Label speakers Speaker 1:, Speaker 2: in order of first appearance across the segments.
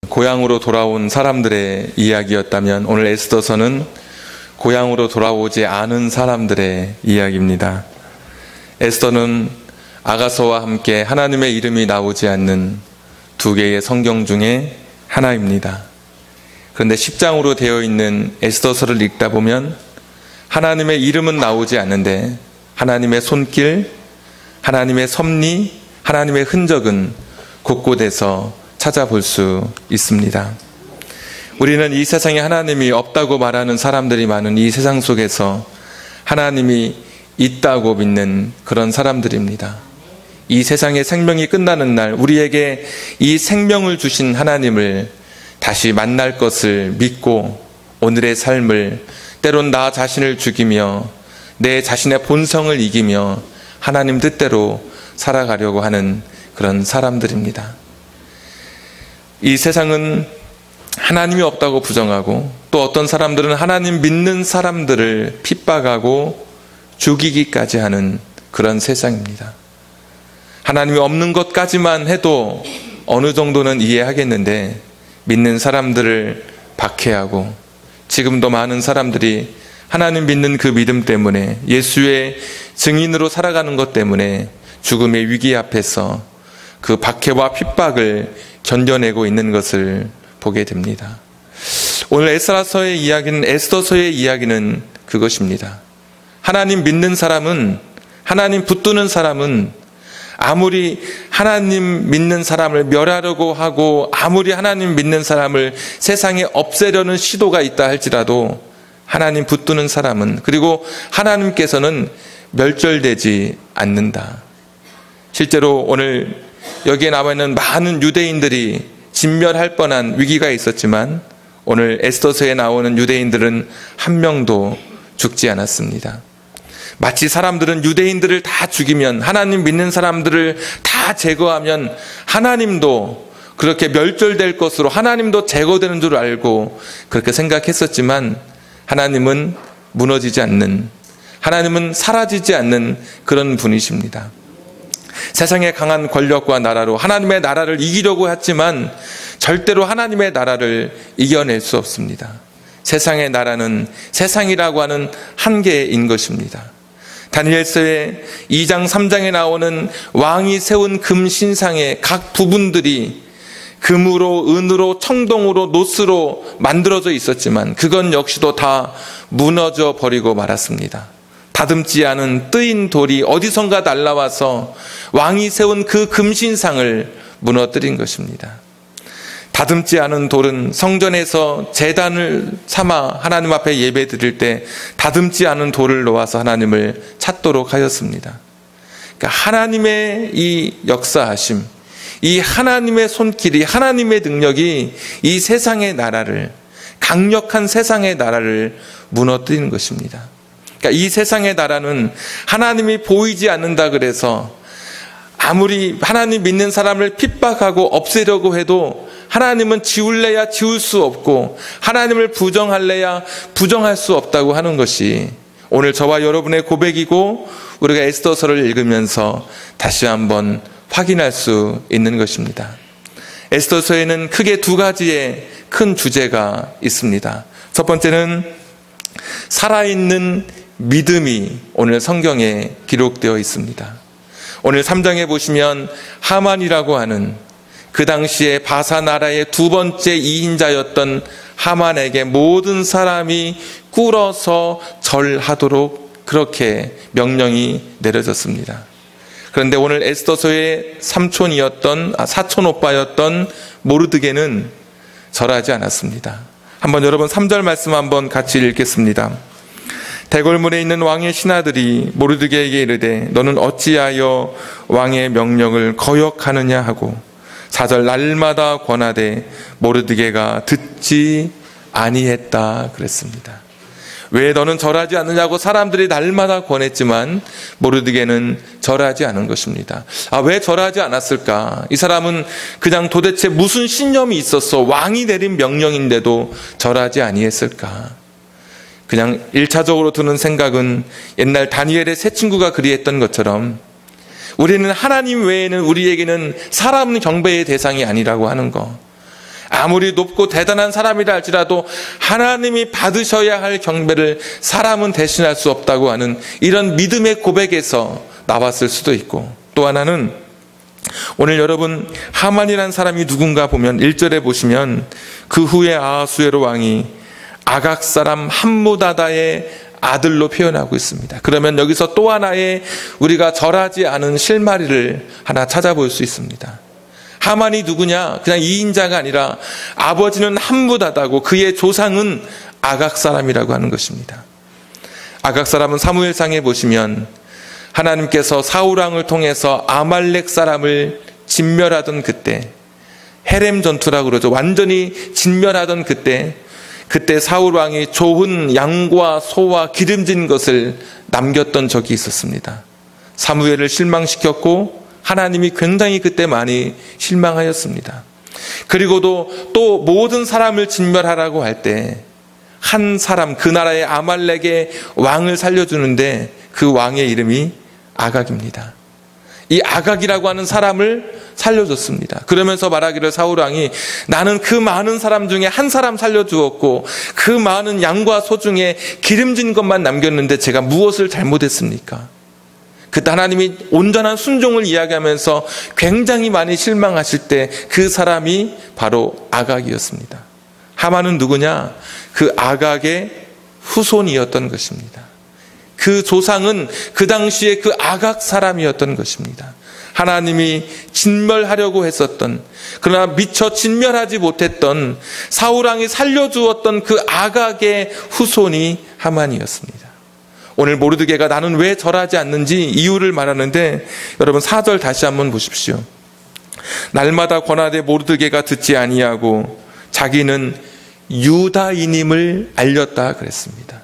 Speaker 1: 고향으로 돌아온 사람들의 이야기였다면 오늘 에스더서는 고향으로 돌아오지 않은 사람들의 이야기입니다. 에스더는 아가서와 함께 하나님의 이름이 나오지 않는 두 개의 성경 중에 하나입니다. 그런데 10장으로 되어 있는 에스더서를 읽다 보면 하나님의 이름은 나오지 않는데 하나님의 손길, 하나님의 섭리, 하나님의 흔적은 곳곳에서 찾아볼 수 있습니다. 우리는 이 세상에 하나님이 없다고 말하는 사람들이 많은 이 세상 속에서 하나님이 있다고 믿는 그런 사람들입니다. 이 세상의 생명이 끝나는 날 우리에게 이 생명을 주신 하나님을 다시 만날 것을 믿고 오늘의 삶을 때론 나 자신을 죽이며 내 자신의 본성을 이기며 하나님 뜻대로 살아가려고 하는 그런 사람들입니다. 이 세상은 하나님이 없다고 부정하고 또 어떤 사람들은 하나님 믿는 사람들을 핍박하고 죽이기까지 하는 그런 세상입니다. 하나님이 없는 것까지만 해도 어느 정도는 이해하겠는데 믿는 사람들을 박해하고 지금도 많은 사람들이 하나님 믿는 그 믿음 때문에 예수의 증인으로 살아가는 것 때문에 죽음의 위기 앞에서 그 박해와 핍박을 견뎌내고 있는 것을 보게 됩니다. 오늘 에스라서의 이야기는 에스더서의 이야기는 그것입니다. 하나님 믿는 사람은, 하나님 붙드는 사람은 아무리 하나님 믿는 사람을 멸하려고 하고 아무리 하나님 믿는 사람을 세상에 없애려는 시도가 있다 할지라도 하나님 붙드는 사람은, 그리고 하나님께서는 멸절되지 않는다. 실제로 오늘 여기에 남아있는 많은 유대인들이 진멸할 뻔한 위기가 있었지만 오늘 에스더서에 나오는 유대인들은 한 명도 죽지 않았습니다. 마치 사람들은 유대인들을 다 죽이면, 하나님 믿는 사람들을 다 제거하면 하나님도 그렇게 멸절될 것으로 하나님도 제거되는 줄 알고 그렇게 생각했었지만 하나님은 무너지지 않는, 하나님은 사라지지 않는 그런 분이십니다. 세상의 강한 권력과 나라로 하나님의 나라를 이기려고 했지만 절대로 하나님의 나라를 이겨낼 수 없습니다. 세상의 나라는 세상이라고 하는 한계인 것입니다. 다니엘서의 2장 3장에 나오는 왕이 세운 금신상의 각 부분들이 금으로, 은으로, 청동으로, 노스로 만들어져 있었지만 그건 역시도 다 무너져 버리고 말았습니다. 다듬지 않은 뜨인 돌이 어디선가 날라와서 왕이 세운 그 금신상을 무너뜨린 것입니다. 다듬지 않은 돌은 성전에서 제단을 삼아 하나님 앞에 예배 드릴 때 다듬지 않은 돌을 놓아서 하나님을 찾도록 하였습니다. 그러니까 하나님의 이 역사하심, 이 하나님의 손길이, 하나님의 능력이 이 세상의 나라를, 강력한 세상의 나라를 무너뜨리는 것입니다. 그러니까 이 세상의 나라는 하나님이 보이지 않는다 그래서 아무리 하나님 믿는 사람을 핍박하고 없애려고 해도 하나님은 지울래야 지울 수 없고 하나님을 부정할래야 부정할 수 없다고 하는 것이 오늘 저와 여러분의 고백이고 우리가 에스더서를 읽으면서 다시 한번 확인할 수 있는 것입니다. 에스더서에는 크게 두 가지의 큰 주제가 있습니다. 첫 번째는 살아있는 믿음이 오늘 성경에 기록되어 있습니다. 오늘 3장에 보시면 하만이라고 하는 그 당시에 바사 나라의 두 번째 이인자였던 하만에게 모든 사람이 꿇어서 절하도록 그렇게 명령이 내려졌습니다. 그런데 오늘 에스더서의 사촌 오빠였던 모르드게는 절하지 않았습니다. 한번 여러분 3절 말씀 한번 같이 읽겠습니다. 대궐문에 있는 왕의 신하들이 모르드게에게 이르되 너는 어찌하여 왕의 명령을 거역하느냐 하고 4절 날마다 권하되 모르드게가 듣지 아니했다 그랬습니다. 왜 너는 절하지 않느냐고 사람들이 날마다 권했지만 모르드게는 절하지 않은 것입니다. 왜 절하지 않았을까? 이 사람은 그냥 도대체 무슨 신념이 있었어? 왕이 내린 명령인데도 절하지 아니했을까? 그냥 1차적으로 드는 생각은 옛날 다니엘의 세 친구가 그리했던 것처럼 우리는 하나님 외에는 우리에게는 사람 경배의 대상이 아니라고 하는 거. 아무리 높고 대단한 사람이라 할지라도 하나님이 받으셔야 할 경배를 사람은 대신할 수 없다고 하는 이런 믿음의 고백에서 나왔을 수도 있고, 또 하나는 오늘 여러분 하만이라는 사람이 누군가 보면 1절에 보시면 그 후에 아하수에로 왕이 아각 사람 함무다다의 아들로 표현하고 있습니다. 그러면 여기서 또 하나의 우리가 절하지 않은 실마리를 하나 찾아볼 수 있습니다. 하만이 누구냐? 그냥 이인자가 아니라 아버지는 함무다다고 그의 조상은 아각 사람이라고 하는 것입니다. 아각 사람은 사무엘상에 보시면 하나님께서 사울 왕을 통해서 아말렉 사람을 진멸하던 그때, 헤렘 전투라고 그러죠. 완전히 진멸하던 그때 사울 왕이 좋은 양과 소와 기름진 것을 남겼던 적이 있었습니다. 사무엘을 실망시켰고 하나님이 굉장히 그때 많이 실망하였습니다. 그리고도 또 모든 사람을 진멸하라고 할 때 한 사람, 그 나라의 아말렉의 왕을 살려주는데 그 왕의 이름이 아각입니다. 이 아각이라고 하는 사람을 살려줬습니다. 그러면서 말하기를 사울 왕이 나는 그 많은 사람 중에 한 사람 살려주었고 그 많은 양과 소 중에 기름진 것만 남겼는데 제가 무엇을 잘못했습니까? 그때 하나님이 온전한 순종을 이야기하면서 굉장히 많이 실망하실 때 그 사람이 바로 아각이었습니다. 하만은 누구냐? 그 아각의 후손이었던 것입니다. 그 조상은 그 당시에 그 아각 사람이었던 것입니다. 하나님이 진멸하려고 했었던, 그러나 미처 진멸하지 못했던 사울왕이 살려주었던 그 아각의 후손이 하만이었습니다. 오늘 모르드게가 나는 왜 절하지 않는지 이유를 말하는데, 여러분 4절 다시 한번 보십시오. 날마다 권하되 모르드게가 듣지 아니하고 자기는 유다인임을 알렸다 그랬습니다.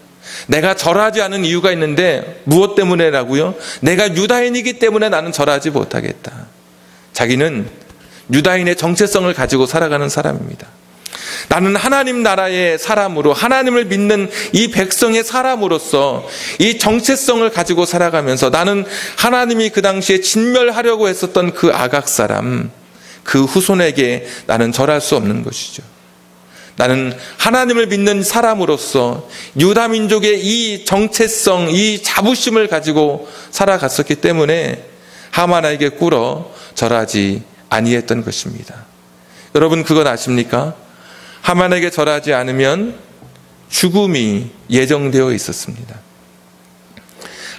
Speaker 1: 내가 절하지 않은 이유가 있는데 무엇 때문에라고요? 내가 유다인이기 때문에 나는 절하지 못하겠다. 자기는 유다인의 정체성을 가지고 살아가는 사람입니다. 나는 하나님 나라의 사람으로, 하나님을 믿는 이 백성의 사람으로서 이 정체성을 가지고 살아가면서 나는 하나님이 그 당시에 진멸하려고 했었던 그 아각 사람, 그 후손에게 나는 절할 수 없는 것이죠. 나는 하나님을 믿는 사람으로서 유다 민족의 이 정체성, 이 자부심을 가지고 살아갔었기 때문에 하만에게 꿇어 절하지 아니했던 것입니다. 여러분 그것 아십니까? 하만에게 절하지 않으면 죽음이 예정되어 있었습니다.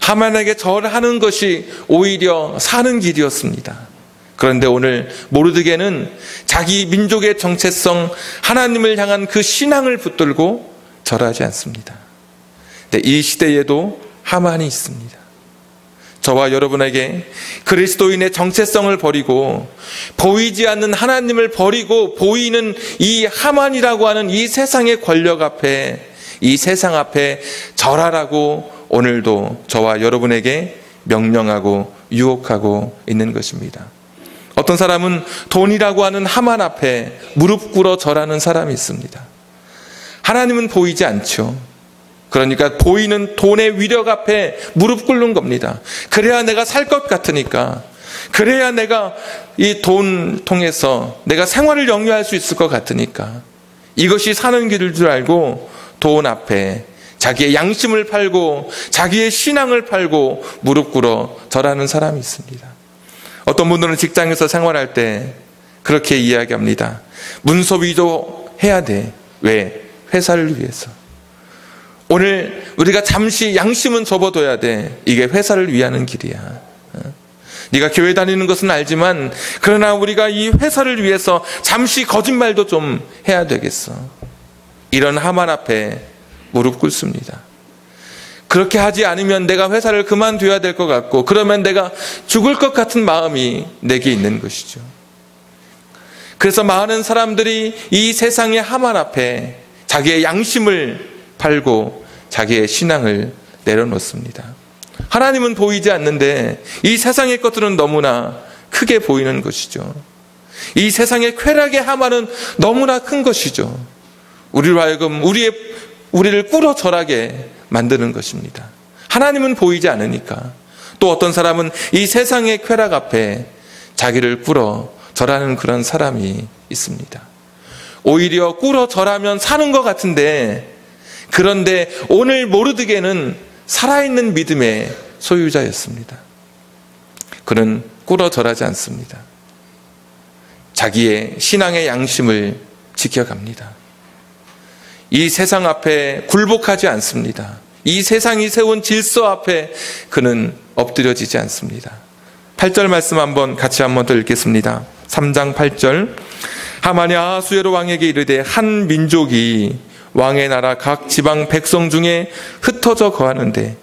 Speaker 1: 하만에게 절하는 것이 오히려 사는 길이었습니다. 그런데 오늘 모르드게는 자기 민족의 정체성, 하나님을 향한 그 신앙을 붙들고 절하지 않습니다. 근데 이 시대에도 하만이 있습니다. 저와 여러분에게 그리스도인의 정체성을 버리고 보이지 않는 하나님을 버리고 보이는 이 하만이라고 하는 이 세상의 권력 앞에, 이 세상 앞에 절하라고 오늘도 저와 여러분에게 명령하고 유혹하고 있는 것입니다. 어떤 사람은 돈이라고 하는 하만 앞에 무릎 꿇어 절하는 사람이 있습니다. 하나님은 보이지 않죠. 그러니까 보이는 돈의 위력 앞에 무릎 꿇는 겁니다. 그래야 내가 살 것 같으니까, 그래야 내가 이 돈 통해서 내가 생활을 영위할 수 있을 것 같으니까, 이것이 사는 길일 줄 알고 돈 앞에 자기의 양심을 팔고 자기의 신앙을 팔고 무릎 꿇어 절하는 사람이 있습니다. 어떤 분들은 직장에서 생활할 때 그렇게 이야기합니다. 문서 위조해야 돼. 왜? 회사를 위해서. 오늘 우리가 잠시 양심은 접어둬야 돼. 이게 회사를 위하는 길이야. 네가 교회 다니는 것은 알지만 그러나 우리가 이 회사를 위해서 잠시 거짓말도 좀 해야 되겠어. 이런 하만 앞에 무릎 꿇습니다. 그렇게 하지 않으면 내가 회사를 그만둬야 될 것 같고 그러면 내가 죽을 것 같은 마음이 내게 있는 것이죠. 그래서 많은 사람들이 이 세상의 하만 앞에 자기의 양심을 팔고 자기의 신앙을 내려놓습니다. 하나님은 보이지 않는데 이 세상의 것들은 너무나 크게 보이는 것이죠. 이 세상의 쾌락의 하만은 너무나 큰 것이죠. 우리로 하여금 우리를 꿇어 절하게 만드는 것입니다. 하나님은 보이지 않으니까. 또 어떤 사람은 이 세상의 쾌락 앞에 자기를 꿇어 절하는 그런 사람이 있습니다. 오히려 꿇어 절하면 사는 것 같은데, 그런데 오늘 모르드게는 살아있는 믿음의 소유자였습니다. 그는 꿇어 절하지 않습니다. 자기의 신앙의 양심을 지켜갑니다. 이 세상 앞에 굴복하지 않습니다. 이 세상이 세운 질서 앞에 그는 엎드려지지 않습니다. 8절 말씀 같이 한번 더 읽겠습니다. 3장 8절. 하만이 아하수에로 왕에게 이르되 한 민족이 왕의 나라 각 지방 백성 중에 흩어져 거하는데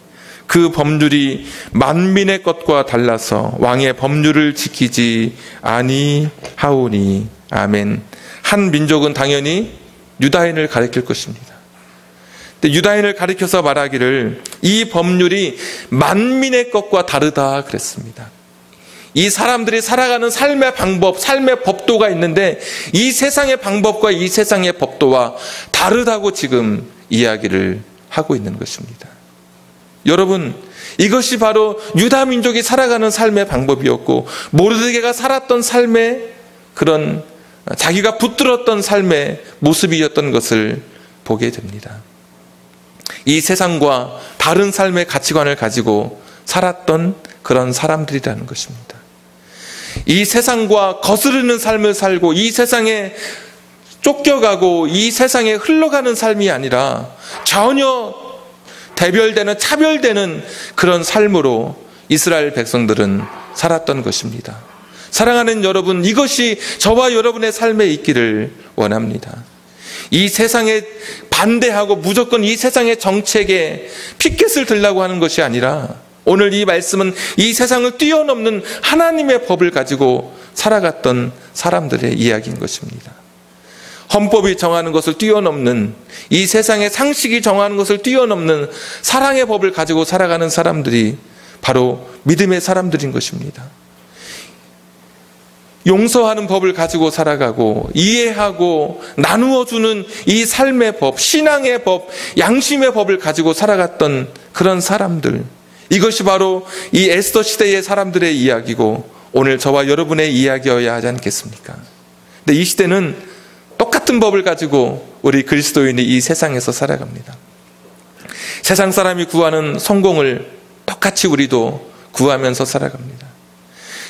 Speaker 1: 그 법률이 만민의 것과 달라서 왕의 법률을 지키지 아니하오니. 아멘. 한 민족은 당연히 유다인을 가리킬 것입니다. 근데 유다인을 가리켜서 말하기를 이 법률이 만민의 것과 다르다 그랬습니다. 이 사람들이 살아가는 삶의 방법, 삶의 법도가 있는데 이 세상의 방법과 이 세상의 법도와 다르다고 지금 이야기를 하고 있는 것입니다. 여러분, 이것이 바로 유다 민족이 살아가는 삶의 방법이었고 모르드게가 살았던 삶의 그런 자기가 붙들었던 삶의 모습이었던 것을 보게 됩니다. 이 세상과 다른 삶의 가치관을 가지고 살았던 그런 사람들이라는 것입니다. 이 세상과 거스르는 삶을 살고 이 세상에 쫓겨가고 이 세상에 흘러가는 삶이 아니라 전혀 대별되는 차별되는 그런 삶으로 이스라엘 백성들은 살았던 것입니다. 사랑하는 여러분, 이것이 저와 여러분의 삶에 있기를 원합니다. 이 세상에 반대하고 무조건 이 세상의 정책에 피켓을 들라고 하는 것이 아니라 오늘 이 말씀은 이 세상을 뛰어넘는 하나님의 법을 가지고 살아갔던 사람들의 이야기인 것입니다. 헌법이 정하는 것을 뛰어넘는, 이 세상의 상식이 정하는 것을 뛰어넘는 사랑의 법을 가지고 살아가는 사람들이 바로 믿음의 사람들인 것입니다. 용서하는 법을 가지고 살아가고 이해하고 나누어주는 이 삶의 법, 신앙의 법, 양심의 법을 가지고 살아갔던 그런 사람들, 이것이 바로 이 에스더 시대의 사람들의 이야기고 오늘 저와 여러분의 이야기여야 하지 않겠습니까? 근데 이 시대는 똑같은 법을 가지고 우리 그리스도인이 이 세상에서 살아갑니다. 세상 사람이 구하는 성공을 똑같이 우리도 구하면서 살아갑니다.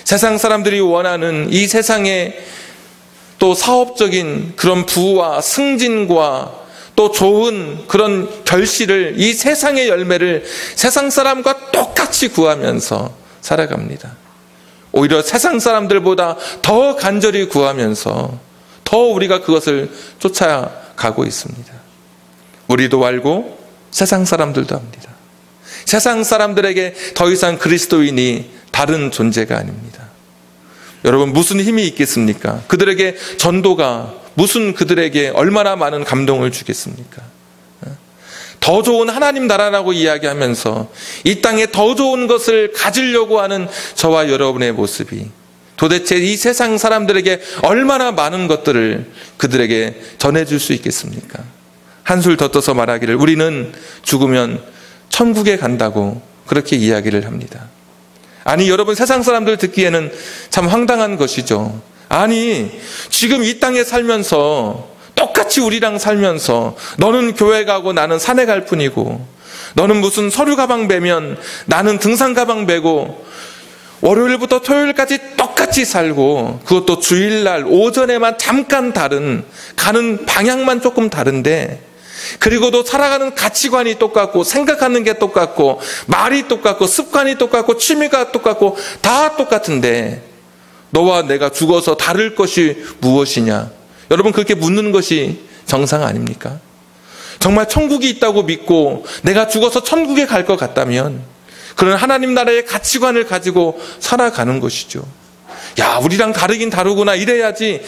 Speaker 1: 세상 사람들이 원하는 이 세상의 또 사업적인 그런 부와 승진과 또 좋은 그런 결실을, 이 세상의 열매를 세상 사람과 똑같이 구하면서 살아갑니다. 오히려 세상 사람들보다 더 간절히 구하면서 더 우리가 그것을 쫓아가고 있습니다. 우리도 알고 세상 사람들도 합니다. 세상 사람들에게 더 이상 그리스도인이 다른 존재가 아닙니다. 여러분, 무슨 힘이 있겠습니까? 그들에게 전도가 무슨 그들에게 얼마나 많은 감동을 주겠습니까? 더 좋은 하나님 나라라고 이야기하면서 이 땅에 더 좋은 것을 가지려고 하는 저와 여러분의 모습이 도대체 이 세상 사람들에게 얼마나 많은 것들을 그들에게 전해줄 수 있겠습니까? 한술 더 떠서 말하기를 우리는 죽으면 천국에 간다고 그렇게 이야기를 합니다. 아니, 여러분, 세상 사람들 듣기에는 참 황당한 것이죠. 아니, 지금 이 땅에 살면서 똑같이 우리랑 살면서 너는 교회 가고 나는 산에 갈 뿐이고 너는 무슨 서류 가방 매면 나는 등산 가방 매고 월요일부터 토요일까지 똑같이 살고 그것도 주일날 오전에만 잠깐 다른, 가는 방향만 조금 다른데 그리고도 살아가는 가치관이 똑같고 생각하는 게 똑같고 말이 똑같고 습관이 똑같고 취미가 똑같고 다 똑같은데 너와 내가 죽어서 다를 것이 무엇이냐? 여러분, 그렇게 묻는 것이 정상 아닙니까? 정말 천국이 있다고 믿고 내가 죽어서 천국에 갈 것 같다면 그런 하나님 나라의 가치관을 가지고 살아가는 것이죠. 야, 우리랑 다르긴 다르구나 이래야지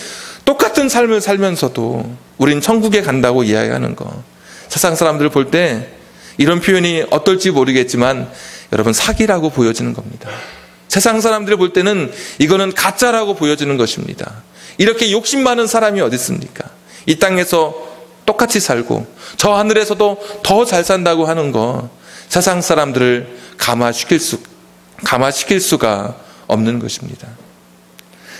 Speaker 1: 똑같은 삶을 살면서도 우린 천국에 간다고 이야기하는 거. 세상 사람들 볼 때 이런 표현이 어떨지 모르겠지만 여러분, 사기라고 보여지는 겁니다. 세상 사람들이 볼 때는 이거는 가짜라고 보여지는 것입니다. 이렇게 욕심 많은 사람이 어디 있습니까? 이 땅에서 똑같이 살고 저 하늘에서도 더 잘 산다고 하는 거, 세상 사람들을 감화시킬 수가 없는 것입니다.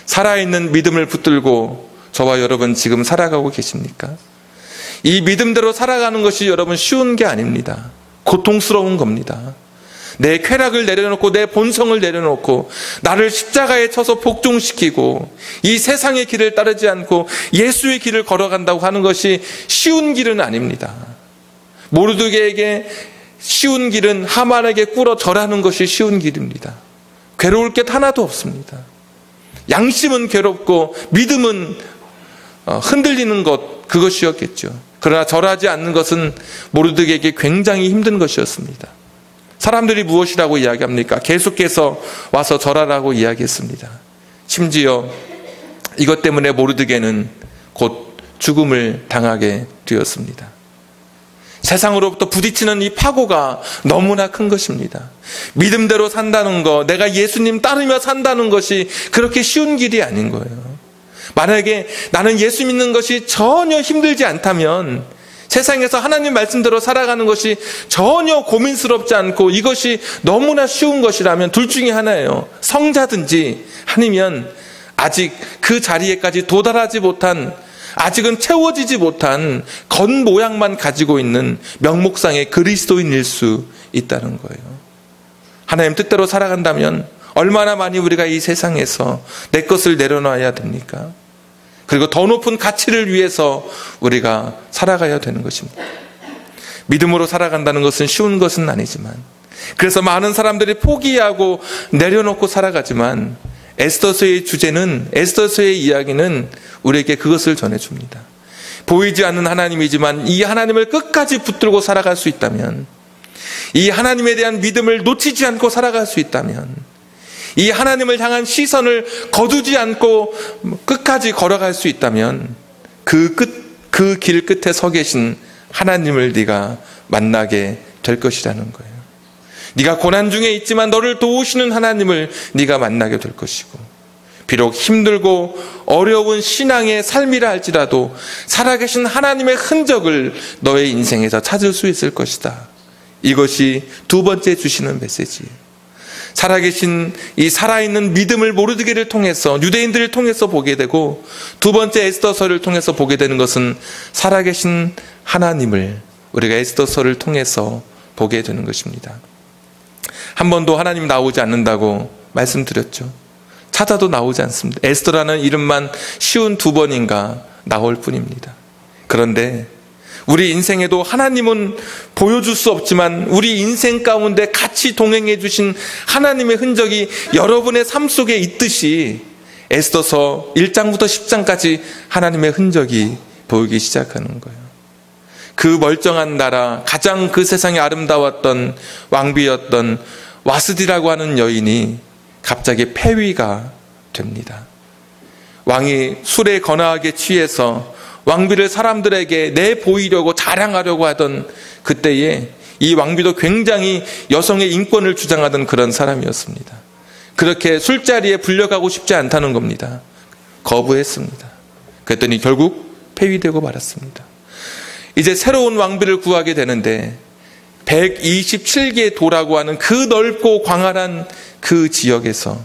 Speaker 1: 살아있는 믿음을 붙들고 저와 여러분 지금 살아가고 계십니까? 이 믿음대로 살아가는 것이 여러분 쉬운 게 아닙니다. 고통스러운 겁니다. 내 쾌락을 내려놓고 내 본성을 내려놓고 나를 십자가에 쳐서 복종시키고 이 세상의 길을 따르지 않고 예수의 길을 걸어간다고 하는 것이 쉬운 길은 아닙니다. 모르드게에게 쉬운 길은 하만에게 꿇어 절하는 것이 쉬운 길입니다. 괴로울 게 하나도 없습니다. 양심은 괴롭고 믿음은 흔들리는 것, 그것이었겠죠. 그러나 절하지 않는 것은 모르드게에게 굉장히 힘든 것이었습니다. 사람들이 무엇이라고 이야기합니까? 계속해서 와서 절하라고 이야기했습니다. 심지어 이것 때문에 모르드게는 곧 죽음을 당하게 되었습니다. 세상으로부터 부딪히는 이 파고가 너무나 큰 것입니다. 믿음대로 산다는 것, 내가 예수님 따르며 산다는 것이 그렇게 쉬운 길이 아닌 거예요. 만약에 나는 예수 믿는 것이 전혀 힘들지 않다면, 세상에서 하나님 말씀대로 살아가는 것이 전혀 고민스럽지 않고 이것이 너무나 쉬운 것이라면 둘 중에 하나예요. 성자든지 아니면 아직 그 자리에까지 도달하지 못한, 아직은 채워지지 못한 겉모양만 가지고 있는 명목상의 그리스도인일 수 있다는 거예요. 하나님 뜻대로 살아간다면 얼마나 많이 우리가 이 세상에서 내 것을 내려놔야 됩니까? 그리고 더 높은 가치를 위해서 우리가 살아가야 되는 것입니다. 믿음으로 살아간다는 것은 쉬운 것은 아니지만, 그래서 많은 사람들이 포기하고 내려놓고 살아가지만 에스더서의 주제는, 에스더서의 이야기는 우리에게 그것을 전해줍니다. 보이지 않는 하나님이지만 이 하나님을 끝까지 붙들고 살아갈 수 있다면, 이 하나님에 대한 믿음을 놓치지 않고 살아갈 수 있다면, 이 하나님을 향한 시선을 거두지 않고 끝까지 걸어갈 수 있다면 그 길 끝에 서 계신 하나님을 네가 만나게 될 것이라는 거예요. 네가 고난 중에 있지만 너를 도우시는 하나님을 네가 만나게 될 것이고, 비록 힘들고 어려운 신앙의 삶이라 할지라도 살아계신 하나님의 흔적을 너의 인생에서 찾을 수 있을 것이다. 이것이 두 번째 주시는 메시지예요. 살아계신 이 살아있는 믿음을 모르드게를 통해서, 유대인들을 통해서 보게 되고, 두 번째 에스더서를 통해서 보게 되는 것은 살아계신 하나님을 우리가 에스더서를 통해서 보게 되는 것입니다. 한 번도 하나님 나오지 않는다고 말씀드렸죠. 찾아도 나오지 않습니다. 에스더라는 이름만 쉬운 두 번인가 나올 뿐입니다. 그런데 우리 인생에도 하나님은 보여줄 수 없지만 우리 인생 가운데 같이 동행해 주신 하나님의 흔적이 여러분의 삶 속에 있듯이 에스더서 1장부터 10장까지 하나님의 흔적이 보이기 시작하는 거예요. 그 멀쩡한 나라, 가장 그 세상에 아름다웠던 왕비였던 와스디라고 하는 여인이 갑자기 폐위가 됩니다. 왕이 술에 거나하게 취해서 왕비를 사람들에게 내보이려고 자랑하려고 하던 그때에 이 왕비도 굉장히 여성의 인권을 주장하던 그런 사람이었습니다. 그렇게 술자리에 불려가고 싶지 않다는 겁니다. 거부했습니다. 그랬더니 결국 폐위되고 말았습니다. 이제 새로운 왕비를 구하게 되는데 127개의 도라고 하는 그 넓고 광활한 그 지역에서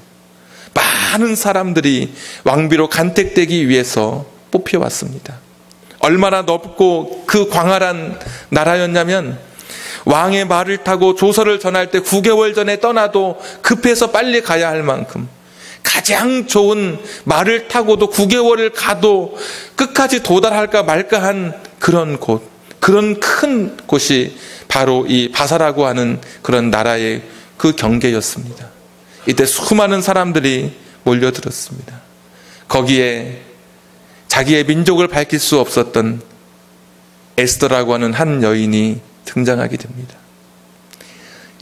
Speaker 1: 많은 사람들이 왕비로 간택되기 위해서 뽑혀왔습니다. 얼마나 넓고 그 광활한 나라였냐면 왕의 말을 타고 조서를 전할 때 9개월 전에 떠나도 급해서 빨리 가야 할 만큼 가장 좋은 말을 타고도 9개월을 가도 끝까지 도달할까 말까 한 그런 곳, 그런 큰 곳이 바로 이 바사라고 하는 그런 나라의 그 경계였습니다. 이때 수많은 사람들이 몰려들었습니다. 거기에 자기의 민족을 밝힐 수 없었던 에스더라고 하는 한 여인이 등장하게 됩니다.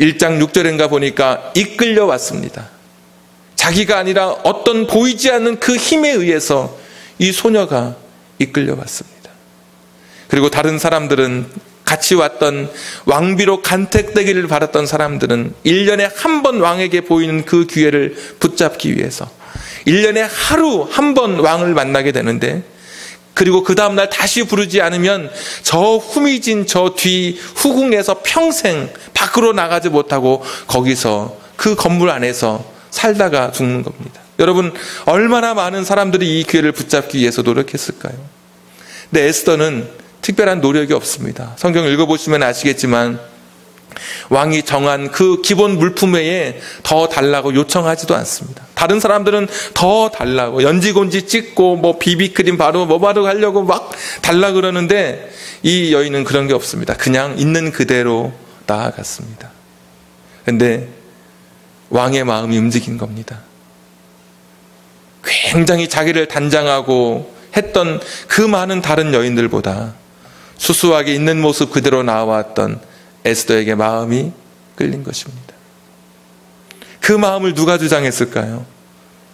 Speaker 1: 1장 6절인가 보니까 이끌려 왔습니다. 자기가 아니라 어떤 보이지 않는 그 힘에 의해서 이 소녀가 이끌려 왔습니다. 그리고 다른 사람들은, 같이 왔던 왕비로 간택되기를 바랐던 사람들은 1년에 한 번 왕에게 보이는 그 기회를 붙잡기 위해서 1년에 하루 한 번 왕을 만나게 되는데, 그리고 그 다음날 다시 부르지 않으면 저 후미진 저 뒤 후궁에서 평생 밖으로 나가지 못하고 거기서 그 건물 안에서 살다가 죽는 겁니다. 여러분, 얼마나 많은 사람들이 이 기회를 붙잡기 위해서 노력했을까요? 근데 에스더는 특별한 노력이 없습니다. 성경 읽어보시면 아시겠지만 왕이 정한 그 기본 물품 외에 더 달라고 요청하지도 않습니다. 다른 사람들은 더 달라고 연지곤지 찍고 뭐 비비크림 바르고 뭐 바르고 하려고 막 달라 그러는데 이 여인은 그런 게 없습니다. 그냥 있는 그대로 나아갔습니다. 근데 왕의 마음이 움직인 겁니다. 굉장히 자기를 단장하고 했던 그 많은 다른 여인들보다 수수하게 있는 모습 그대로 나와왔던 에스더에게 마음이 끌린 것입니다. 그 마음을 누가 주장했을까요?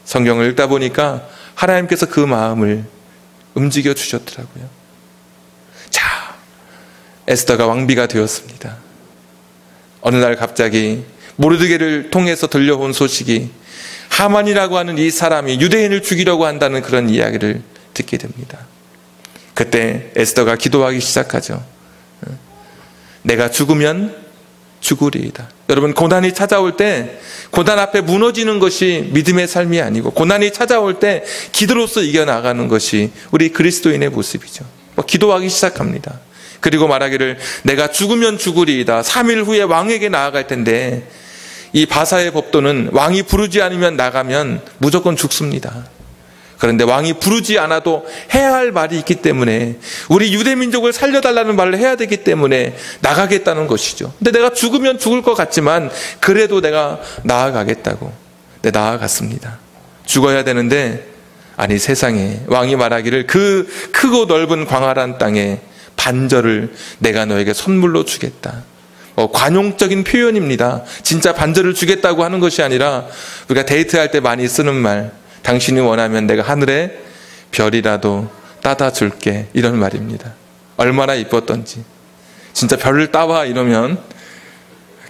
Speaker 1: 성경을 읽다 보니까 하나님께서 그 마음을 움직여 주셨더라고요. 자, 에스더가 왕비가 되었습니다. 어느 날 갑자기 모르드게를 통해서 들려온 소식이 하만이라고 하는 이 사람이 유대인을 죽이려고 한다는 그런 이야기를 듣게 됩니다. 그때 에스더가 기도하기 시작하죠. 내가 죽으면 죽으리이다. 여러분, 고난이 찾아올 때 고난 앞에 무너지는 것이 믿음의 삶이 아니고 고난이 찾아올 때 기도로서 이겨나가는 것이 우리 그리스도인의 모습이죠. 기도하기 시작합니다. 그리고 말하기를 내가 죽으면 죽으리이다. 3일 후에 왕에게 나아갈 텐데 이 바사의 법도는 왕이 부르지 않으면 나가면 무조건 죽습니다. 그런데 왕이 부르지 않아도 해야 할 말이 있기 때문에 우리 유대민족을 살려달라는 말을 해야 되기 때문에 나가겠다는 것이죠. 근데 내가 죽으면 죽을 것 같지만 그래도 내가 나아가겠다고. 네, 나아갔습니다. 죽어야 되는데 아니 세상에 왕이 말하기를 그 크고 넓은 광활한 땅에 반절을 내가 너에게 선물로 주겠다. 관용적인 표현입니다. 진짜 반절을 주겠다고 하는 것이 아니라 우리가 데이트할 때 많이 쓰는 말, 당신이 원하면 내가 하늘에 별이라도 따다 줄게, 이런 말입니다. 얼마나 이뻤던지. 진짜 별을 따와 이러면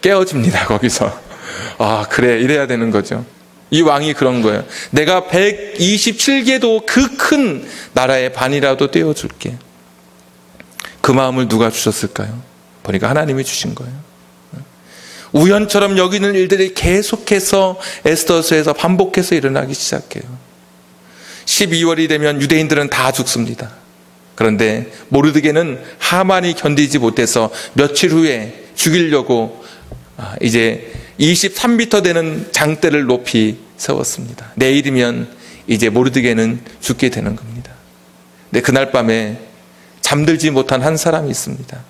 Speaker 1: 깨어집니다. 거기서. 아, 그래, 이래야 되는 거죠. 이 왕이 그런 거예요. 내가 127개도 그 큰 나라의 반이라도 떼어줄게. 그 마음을 누가 주셨을까요? 보니까 하나님이 주신 거예요. 우연처럼 여기는 일들이 계속해서 에스더서에서 반복해서 일어나기 시작해요. 12월이 되면 유대인들은 다 죽습니다. 그런데 모르드게는 하만이 견디지 못해서 며칠 후에 죽이려고 이제 23m 되는 장대를 높이 세웠습니다. 내일이면 이제 모르드게는 죽게 되는 겁니다. 근데 그날 밤에 잠들지 못한 한 사람이 있습니다.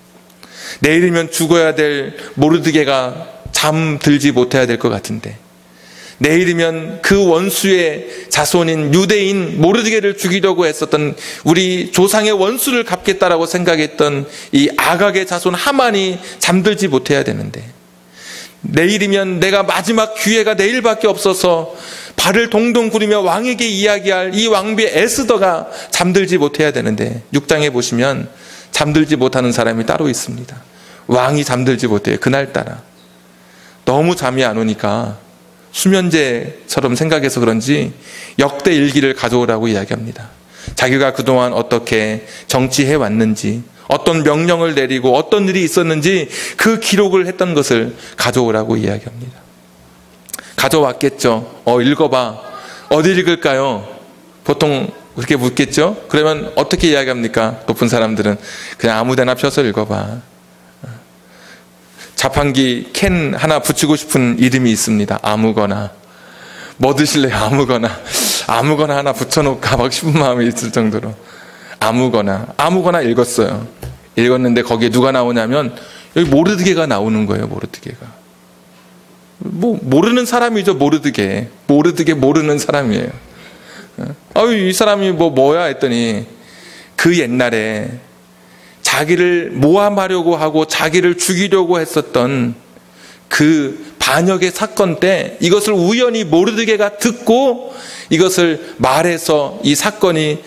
Speaker 1: 내일이면 죽어야 될 모르드게가 잠들지 못해야 될 것 같은데 내일이면 그 원수의 자손인 유대인 모르드게를 죽이려고 했었던 우리 조상의 원수를 갚겠다라고 생각했던 이 아각의 자손 하만이 잠들지 못해야 되는데 내일이면 내가 마지막 기회가 내일밖에 없어서 발을 동동 구르며 왕에게 이야기할 이 왕비 에스더가 잠들지 못해야 되는데 6장에 보시면 잠들지 못하는 사람이 따로 있습니다. 왕이 잠들지 못해요. 그날따라 너무 잠이 안 오니까 수면제처럼 생각해서 그런지 역대 일기를 가져오라고 이야기합니다. 자기가 그동안 어떻게 정치해 왔는지, 어떤 명령을 내리고 어떤 일이 있었는지 그 기록을 했던 것을 가져오라고 이야기합니다. 가져왔겠죠. 읽어봐. 어디 읽을까요? 보통 그렇게 묻겠죠. 그러면 어떻게 이야기합니까? 높은 사람들은 그냥 아무데나 펴서 읽어봐. 자판기 캔 하나 붙이고 싶은 이름이 있습니다. 아무거나. 뭐 드실래요? 아무거나 하나 붙여놓을까 막 싶은 마음이 있을 정도로 아무거나 읽었어요. 읽었는데 거기에 누가 나오냐면 여기 모르드게가 나오는 거예요. 모르드게가 모르는 사람이죠. 모르드게 모르는 사람이에요. 이 사람이 뭐야 했더니 그 옛날에 자기를 모함하려고 하고 자기를 죽이려고 했었던 그 반역의 사건 때 이것을 우연히 모르드게가 듣고 이것을 말해서 이 사건이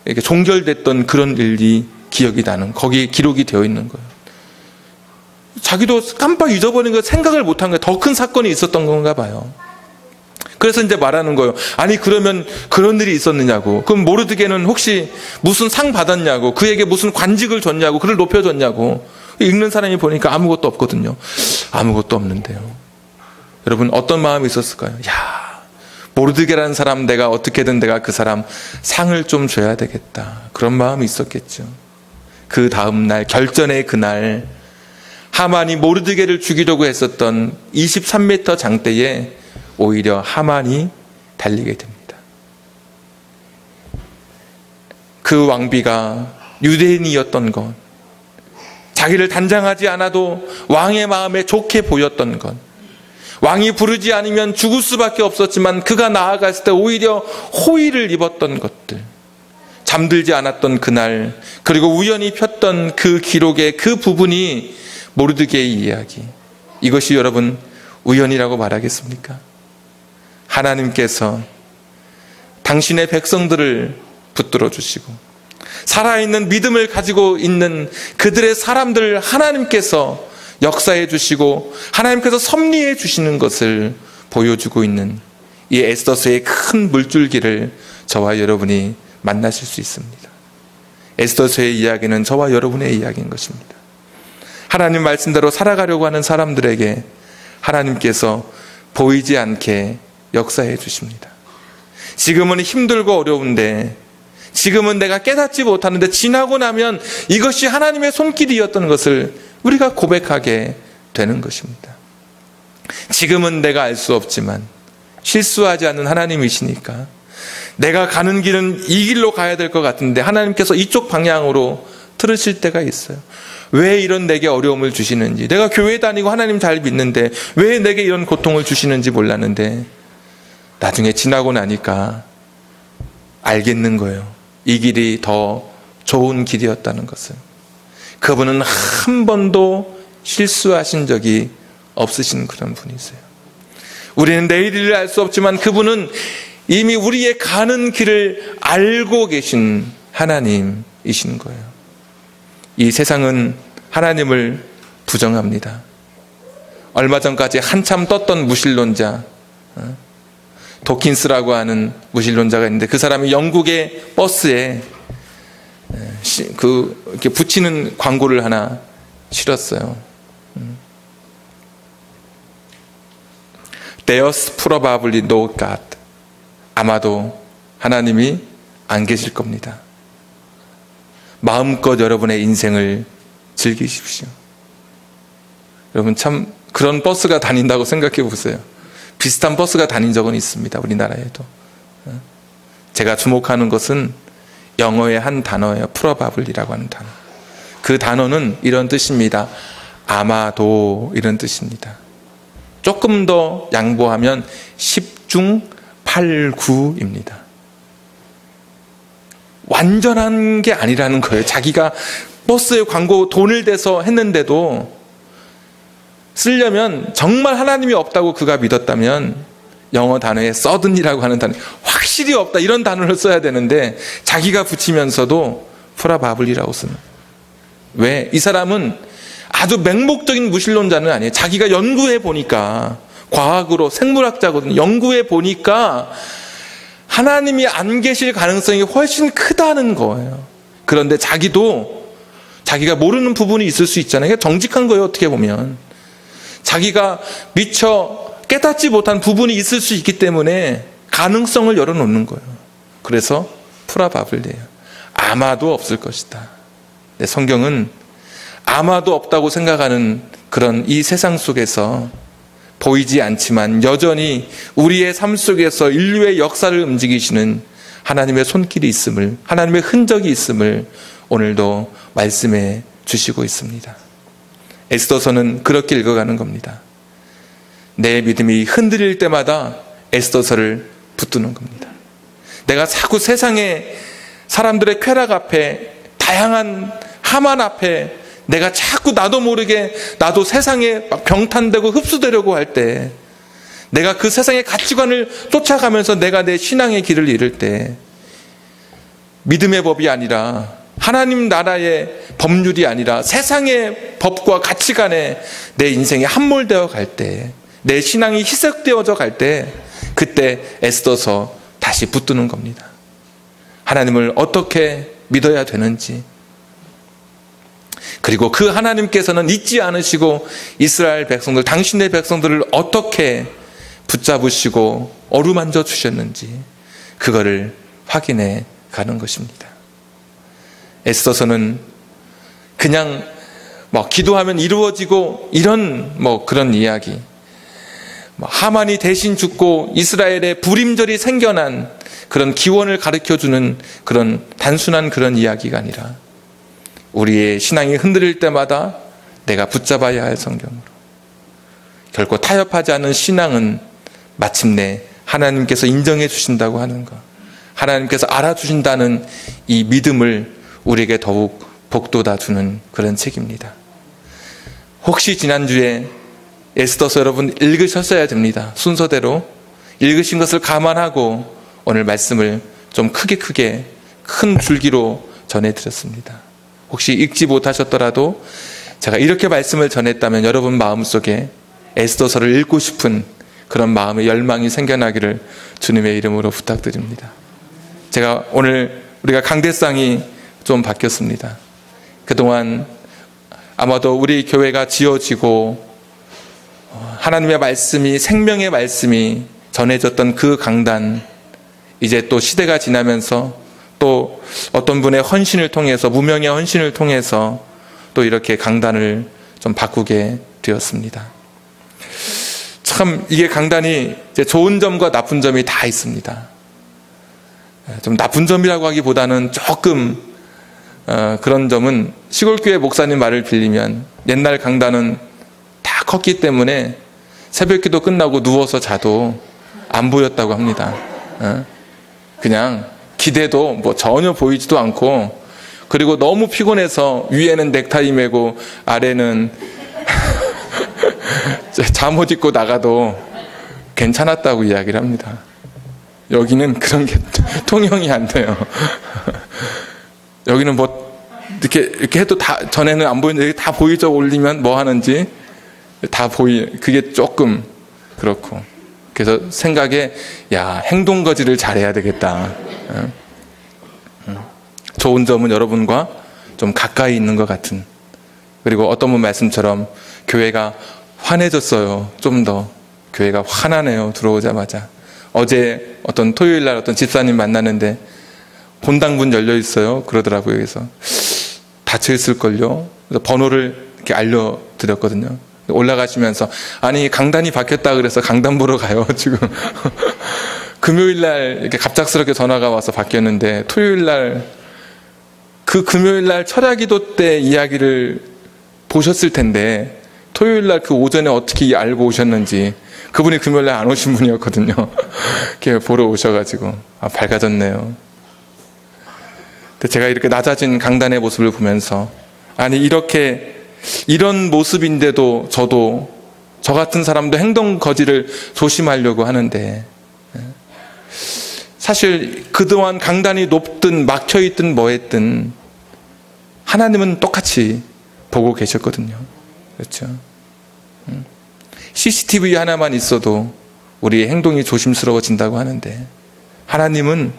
Speaker 1: 이렇게 종결됐던 그런 일이 기억이 나는, 거기에 기록이 되어 있는 거예요. 자기도 깜빡 잊어버린 거 생각을 못한 거예요. 더 큰 사건이 있었던 건가 봐요. 그래서 이제 말하는 거예요. 아니 그러면 그런 일이 있었느냐고. 그럼 모르드게는 혹시 무슨 상 받았냐고. 그에게 무슨 관직을 줬냐고. 그를 높여줬냐고. 읽는 사람이 보니까 아무것도 없거든요. 아무것도 없는데요. 여러분 어떤 마음이 있었을까요? 야, 모르드게라는 사람 내가 어떻게든 내가 그 사람 상을 좀 줘야 되겠다. 그런 마음이 있었겠죠. 그 다음날 결전의 그날 하만이 모르드게를 죽이려고 했었던 23m 장대에 오히려 하만이 달리게 됩니다. 그 왕비가 유대인이었던 것, 자기를 단장하지 않아도 왕의 마음에 좋게 보였던 것, 왕이 부르지 않으면 죽을 수밖에 없었지만 그가 나아갔을 때 오히려 호의를 입었던 것들, 잠들지 않았던 그날, 그리고 우연히 폈던 그 기록의 그 부분이 모르드게의 이야기. 이것이 여러분 우연이라고 말하겠습니까? 하나님께서 당신의 백성들을 붙들어 주시고 살아있는 믿음을 가지고 있는 그들의 사람들을 하나님께서 역사해 주시고 하나님께서 섭리해 주시는 것을 보여주고 있는 이 에스더서의 큰 물줄기를 저와 여러분이 만나실 수 있습니다. 에스더서의 이야기는 저와 여러분의 이야기인 것입니다. 하나님 말씀대로 살아가려고 하는 사람들에게 하나님께서 보이지 않게 역사해 주십니다. 지금은 힘들고 어려운데, 지금은 내가 깨닫지 못하는데 지나고 나면 이것이 하나님의 손길이었던 것을 우리가 고백하게 되는 것입니다. 지금은 내가 알 수 없지만 실수하지 않는 하나님이시니까 내가 가는 길은 이 길로 가야 될 것 같은데 하나님께서 이쪽 방향으로 틀으실 때가 있어요. 왜 이런 내게 어려움을 주시는지, 내가 교회 다니고 하나님 잘 믿는데 왜 내게 이런 고통을 주시는지 몰랐는데 나중에 지나고 나니까 알겠는 거예요. 이 길이 더 좋은 길이었다는 것을. 그분은 한 번도 실수하신 적이 없으신 그런 분이세요. 우리는 내일 일을 알 수 없지만 그분은 이미 우리의 가는 길을 알고 계신 하나님이신 거예요. 이 세상은 하나님을 부정합니다. 얼마 전까지 한참 떴던 무신론자, 도킨스라고 하는 무신론자가 있는데 그 사람이 영국의 버스에 이렇게 붙이는 광고를 하나 실었어요. There's probably no God. 아마도 하나님이 안 계실 겁니다. 마음껏 여러분의 인생을 즐기십시오. 여러분 참 그런 버스가 다닌다고 생각해 보세요. 비슷한 버스가 다닌 적은 있습니다. 우리나라에도. 제가 주목하는 것은 영어의 한 단어예요. probably라고 하는 단어. 그 단어는 이런 뜻입니다. 아마도 이런 뜻입니다. 조금 더 양보하면 10중 8구입니다. 완전한 게 아니라는 거예요. 자기가 버스에 광고 돈을 대서 했는데도 쓰려면 정말 하나님이 없다고 그가 믿었다면 영어 단어에 sudden이라고 하는 단어, 확실히 없다 이런 단어를 써야 되는데 자기가 붙이면서도 probably라고 쓰는. 왜? 이 사람은 아주 맹목적인 무신론자는 아니에요. 자기가 연구해 보니까, 과학으로 생물학자거든요. 연구해 보니까 하나님이 안 계실 가능성이 훨씬 크다는 거예요. 그런데 자기가 모르는 부분이 있을 수 있잖아요. 정직한 거예요. 어떻게 보면 자기가 미처 깨닫지 못한 부분이 있을 수 있기 때문에 가능성을 열어놓는 거예요. 그래서 probably예요. 아마도 없을 것이다. 네, 성경은 아마도 없다고 생각하는 그런 이 세상 속에서 보이지 않지만 여전히 우리의 삶 속에서 인류의 역사를 움직이시는 하나님의 손길이 있음을, 하나님의 흔적이 있음을 오늘도 말씀해 주시고 있습니다. 에스더서는 그렇게 읽어가는 겁니다. 내 믿음이 흔들릴 때마다 에스더서를 붙드는 겁니다. 내가 자꾸 세상의 사람들의 쾌락 앞에, 다양한 하만 앞에 내가 자꾸 나도 모르게 나도 세상에 병탄되고 흡수되려고 할 때, 내가 그 세상의 가치관을 쫓아가면서 내가 내 신앙의 길을 잃을 때, 믿음의 법이 아니라 하나님 나라의 법률이 아니라 세상의 법과 가치관에 내 인생이 함몰되어 갈 때, 내 신앙이 희석되어져 갈 때, 그때 에스더서 다시 붙드는 겁니다. 하나님을 어떻게 믿어야 되는지, 그리고 그 하나님께서는 잊지 않으시고 이스라엘 백성들, 당신의 백성들을 어떻게 붙잡으시고 어루만져 주셨는지 그거를 확인해 가는 것입니다. 에스더서는 그냥 기도하면 이루어지고 이런 그런 이야기, 하만이 대신 죽고 이스라엘에 불임절이 생겨난 그런 기원을 가르쳐주는 그런 단순한 그런 이야기가 아니라 우리의 신앙이 흔들릴 때마다 내가 붙잡아야 할 성경으로, 결코 타협하지 않은 신앙은 마침내 하나님께서 인정해 주신다고 하는 것, 하나님께서 알아주신다는 이 믿음을 우리에게 더욱 복돋아 주는 그런 책입니다. 혹시 지난주에 에스더서 여러분 읽으셨어야 됩니다. 순서대로 읽으신 것을 감안하고 오늘 말씀을 좀 크게 큰 줄기로 전해드렸습니다. 혹시 읽지 못하셨더라도 제가 이렇게 말씀을 전했다면 여러분 마음속에 에스더서를 읽고 싶은 그런 마음의 열망이 생겨나기를 주님의 이름으로 부탁드립니다. 제가 오늘 우리가 강대상이 좀 바뀌었습니다. 그동안 아마도 우리 교회가 지어지고 하나님의 말씀이, 생명의 말씀이 전해졌던 그 강단, 이제 또 시대가 지나면서 또 어떤 분의 헌신을 통해서, 무명의 헌신을 통해서 또 이렇게 강단을 좀 바꾸게 되었습니다. 참 이게 강단이 이제 좋은 점과 나쁜 점이 다 있습니다. 좀 나쁜 점이라고 하기보다는 조금 그런 점은, 시골교회 목사님 말을 빌리면 옛날 강단은 다 컸기 때문에 새벽기도 끝나고 누워서 자도 안 보였다고 합니다. 그냥 기대도 전혀 보이지도 않고, 그리고 너무 피곤해서 위에는 넥타이 매고 아래는 잠옷 입고 나가도 괜찮았다고 이야기를 합니다. 여기는 그런 게 통용이 안 돼요. 여기는 이렇게 해도 다, 전에는 안 보이는데 다 보이죠? 올리면 뭐 하는지 다 그게 조금 그렇고. 그래서 생각에, 행동거지를 잘해야 되겠다. 좋은 점은 여러분과 좀 가까이 있는 것 같은, 그리고 어떤 분 말씀처럼 교회가 환해졌어요. 좀 더 교회가 환하네요. 들어오자마자. 어제 어떤 토요일 날 어떤 집사님 만나는데 본당 문 열려 있어요. 그러더라고요. 그래서 닫혀 있을걸요. 그래서 번호를 이렇게 알려드렸거든요. 올라가시면서, 아니 강단이 바뀌었다 그래서 강단 보러 가요 지금. 금요일 날 이렇게 갑작스럽게 전화가 와서 바뀌었는데, 토요일 날, 그 금요일 날 철야기도 때 이야기를 보셨을 텐데 토요일 날 그 오전에 어떻게 알고 오셨는지, 그분이 금요일 날 안 오신 분이었거든요. 이렇게 보러 오셔가지고 밝아졌네요. 제가 이렇게 낮아진 강단의 모습을 보면서, 아니 이런 모습인데도 저도, 저 같은 사람도 행동 거지를 조심하려고 하는데, 사실 그동안 강단이 높든 막혀있든 뭐했든 하나님은 똑같이 보고 계셨거든요. 그렇죠? CCTV 하나만 있어도 우리의 행동이 조심스러워진다고 하는데, 하나님은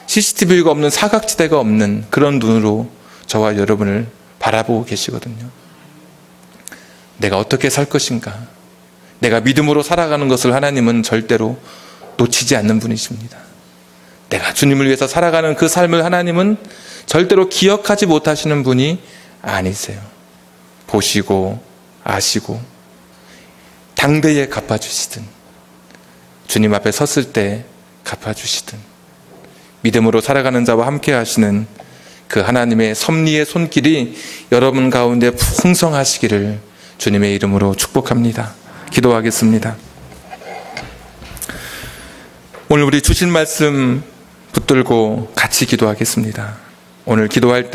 Speaker 1: CCTV가 없는, 사각지대가 없는 그런 눈으로 저와 여러분을 바라보고 계시거든요. 내가 어떻게 살 것인가, 내가 믿음으로 살아가는 것을 하나님은 절대로 놓치지 않는 분이십니다. 내가 주님을 위해서 살아가는 그 삶을 하나님은 절대로 기억하지 못하시는 분이 아니세요. 보시고 아시고 당대에 갚아주시든, 주님 앞에 섰을 때 갚아주시든, 믿음으로 살아가는 자와 함께 하시는 그 하나님의 섭리의 손길이 여러분 가운데 풍성하시기를 주님의 이름으로 축복합니다. 기도하겠습니다. 오늘 우리 주신 말씀 붙들고 같이 기도하겠습니다. 오늘 기도할 때